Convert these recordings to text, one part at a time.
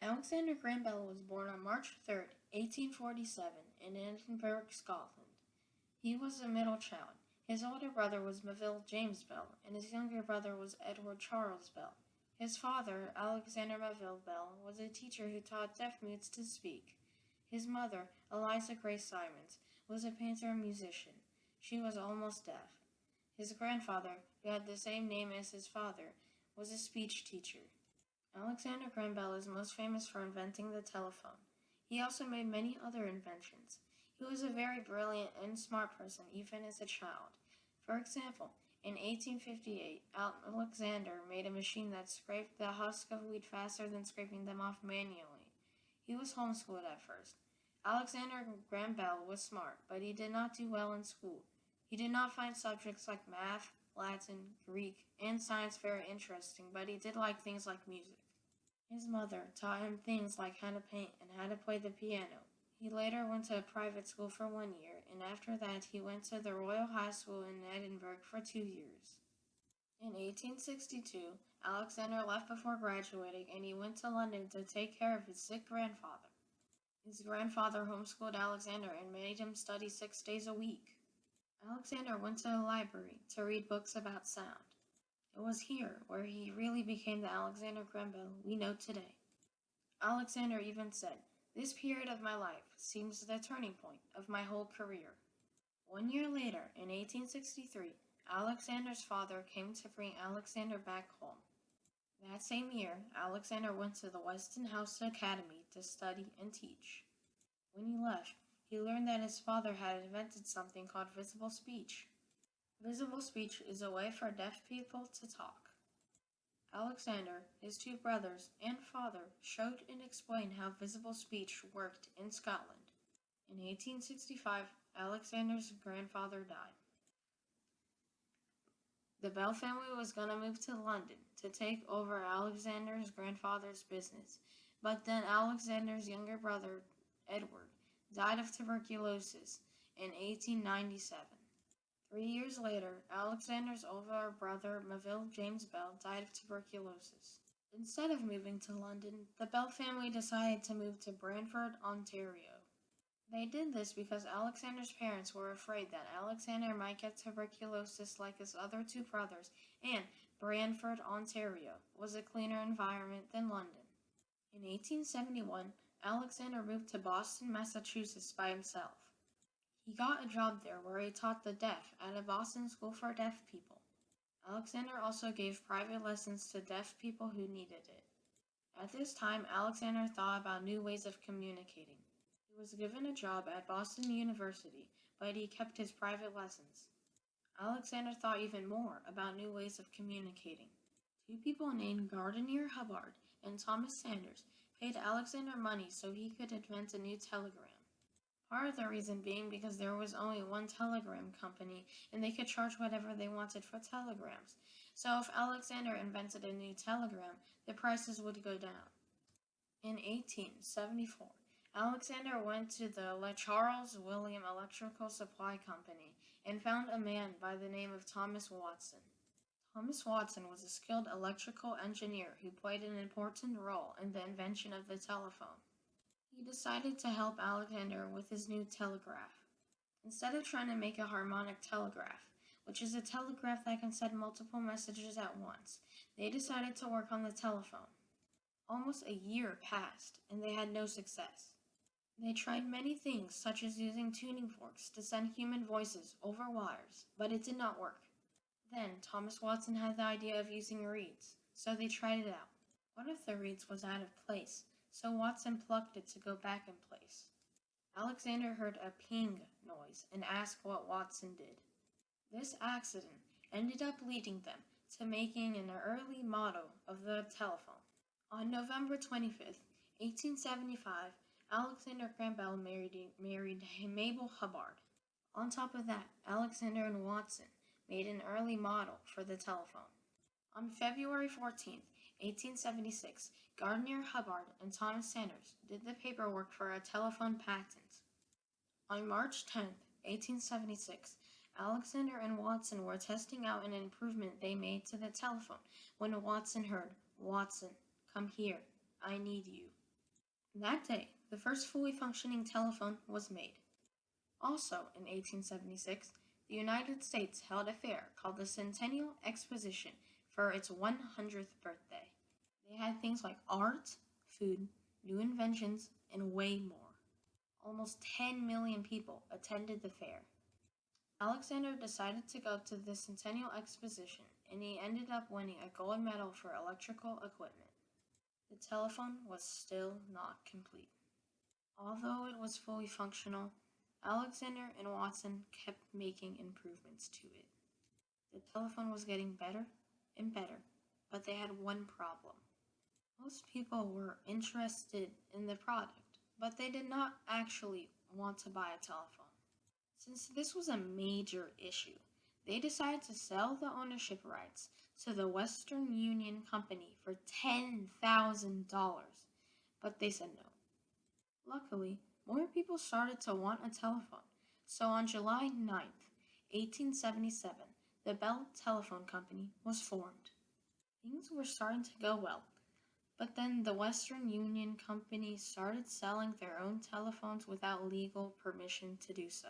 Alexander Graham Bell was born on March 3rd, 1847, in Edinburgh, Scotland. He was a middle child. His older brother was Melville James Bell, and his younger brother was Edward Charles Bell. His father, Alexander Melville Bell, was a teacher who taught deaf mutes to speak. His mother, Eliza Grace Simons, was a painter and musician. She was almost deaf. His grandfather, who had the same name as his father, was a speech teacher. Alexander Graham Bell is most famous for inventing the telephone. He also made many other inventions. He was a very brilliant and smart person, even as a child. For example, in 1858, Alexander made a machine that scraped the husk of wheat faster than scraping them off manually. He was homeschooled at first. Alexander Graham Bell was smart, but he did not do well in school. He did not find subjects like math, Latin, Greek, and science very interesting, but he did like things like music. His mother taught him things like how to paint and how to play the piano. He later went to a private school for 1 year, and after that he went to the Royal High School in Edinburgh for 2 years. In 1862, Alexander left before graduating and he went to London to take care of his sick grandfather. His grandfather homeschooled Alexander and made him study 6 days a week. Alexander went to the library to read books about sound. It was here where he really became the Alexander Graham Bell we know today. Alexander even said, "This period of my life seems the turning point of my whole career." 1 year later, in 1863, Alexander's father came to bring Alexander back home. That same year, Alexander went to the Westonhouse Academy to study and teach. When he left, he learned that his father had invented something called visible speech. Visible speech is a way for deaf people to talk. Alexander, his two brothers, and father showed and explained how visible speech worked in Scotland. In 1865, Alexander's grandfather died. The Bell family was going to move to London to take over Alexander's grandfather's business, but then Alexander's younger brother, Edward, died of tuberculosis in 1897. 3 years later, Alexander's older brother, Melville James Bell, died of tuberculosis. Instead of moving to London, the Bell family decided to move to Brantford, Ontario. They did this because Alexander's parents were afraid that Alexander might get tuberculosis like his other two brothers, and Brantford, Ontario, was a cleaner environment than London. In 1871, Alexander moved to Boston, Massachusetts by himself. He got a job there where he taught the deaf at a Boston school for deaf people. Alexander also gave private lessons to deaf people who needed it. At this time, Alexander thought about new ways of communicating. He was given a job at Boston University, but he kept his private lessons. Alexander thought even more about new ways of communicating. Two people named Gardiner Hubbard and Thomas Sanders paid Alexander money so he could invent a new telegram. Part of the reason being because there was only one telegram company and they could charge whatever they wanted for telegrams. So if Alexander invented a new telegram, the prices would go down. In 1874, Alexander went to the Charles William Electrical Supply Company and found a man by the name of Thomas Watson. Thomas Watson was a skilled electrical engineer who played an important role in the invention of the telephone. He decided to help Alexander with his new telegraph. Instead of trying to make a harmonic telegraph, which is a telegraph that can send multiple messages at once, they decided to work on the telephone. Almost a year passed, and they had no success. They tried many things, such as using tuning forks to send human voices over wires, but it did not work. Then Thomas Watson had the idea of using reeds, so they tried it out. One of the reeds was out of place, so Watson plucked it to go back in place. Alexander heard a ping noise and asked what Watson did. This accident ended up leading them to making an early model of the telephone. On November 25th, 1875, Alexander Graham Bell married Mabel Hubbard. On top of that, Alexander and Watson made an early model for the telephone. On February 14th, 1876, Gardiner Hubbard and Thomas Sanders did the paperwork for a telephone patent. On March 10th, 1876, Alexander and Watson were testing out an improvement they made to the telephone when Watson heard, "Watson, come here, I need you." That day, the first fully functioning telephone was made. Also, in 1876, the United States held a fair called the Centennial Exposition for its 100th birthday. They had things like art, food, new inventions, and way more. Almost 10 million people attended the fair. Alexander decided to go to the Centennial Exposition, and he ended up winning a gold medal for electrical equipment. The telephone was still not complete. Although it was fully functional, Alexander and Watson kept making improvements to it. The telephone was getting better and better, but they had one problem. Most people were interested in the product, but they did not actually want to buy a telephone. Since this was a major issue, they decided to sell the ownership rights to the Western Union Company for $10,000, but they said no. Luckily, more people started to want a telephone, so on July 9th, 1877, the Bell Telephone Company was formed. Things were starting to go well, but then the Western Union Company started selling their own telephones without legal permission to do so.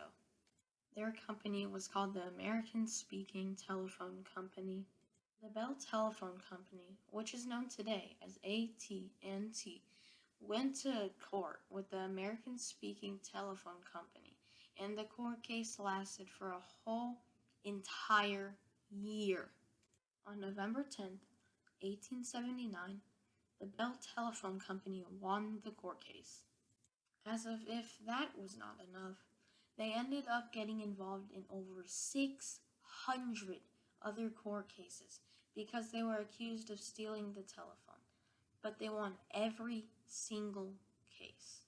Their company was called the American Speaking Telephone Company. The Bell Telephone Company, which is known today as AT&T, went to court with the American Speaking Telephone Company, and the court case lasted for a whole entire year. On November 10th, 1879, the Bell Telephone Company won the court case. As if that was not enough, they ended up getting involved in over 600 other court cases because they were accused of stealing the telephone, but they won every single case.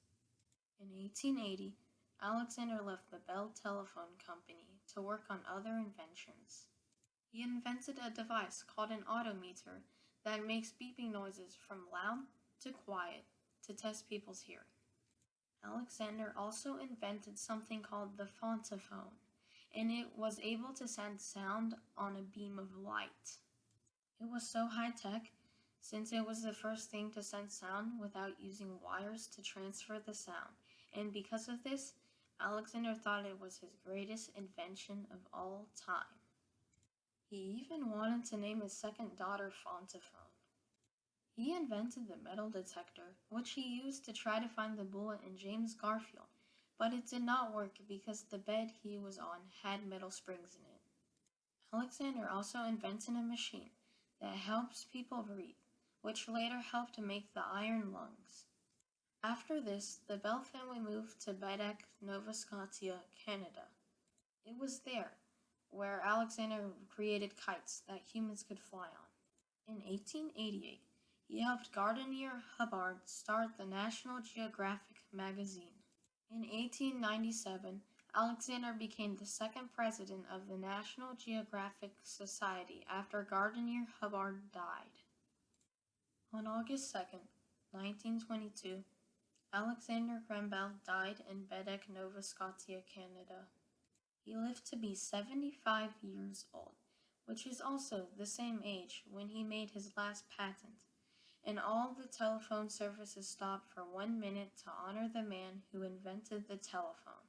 In 1880, Alexander left the Bell Telephone Company to work on other inventions. He invented a device called an odometer that makes beeping noises from loud to quiet to test people's hearing. Alexander also invented something called the fontophone, and it was able to send sound on a beam of light. It was so high-tech since it was the first thing to send sound without using wires to transfer the sound, and because of this, Alexander thought it was his greatest invention of all time. He even wanted to name his second daughter Fontophone. He invented the metal detector, which he used to try to find the bullet in James Garfield, but it did not work because the bed he was on had metal springs in it. Alexander also invented a machine that helps people breathe, which later helped make the iron lungs. After this, the Bell family moved to Baddeck, Nova Scotia, Canada. It was there where Alexander created kites that humans could fly on. In 1888, he helped Gardiner Hubbard start the National Geographic magazine. In 1897, Alexander became the second president of the National Geographic Society after Gardiner Hubbard died. On August 2nd, 1922, Alexander Graham Bell died in Baddeck, Nova Scotia, Canada. He lived to be 75 years old, which is also the same age when he made his last patent, and all the telephone services stopped for 1 minute to honor the man who invented the telephone.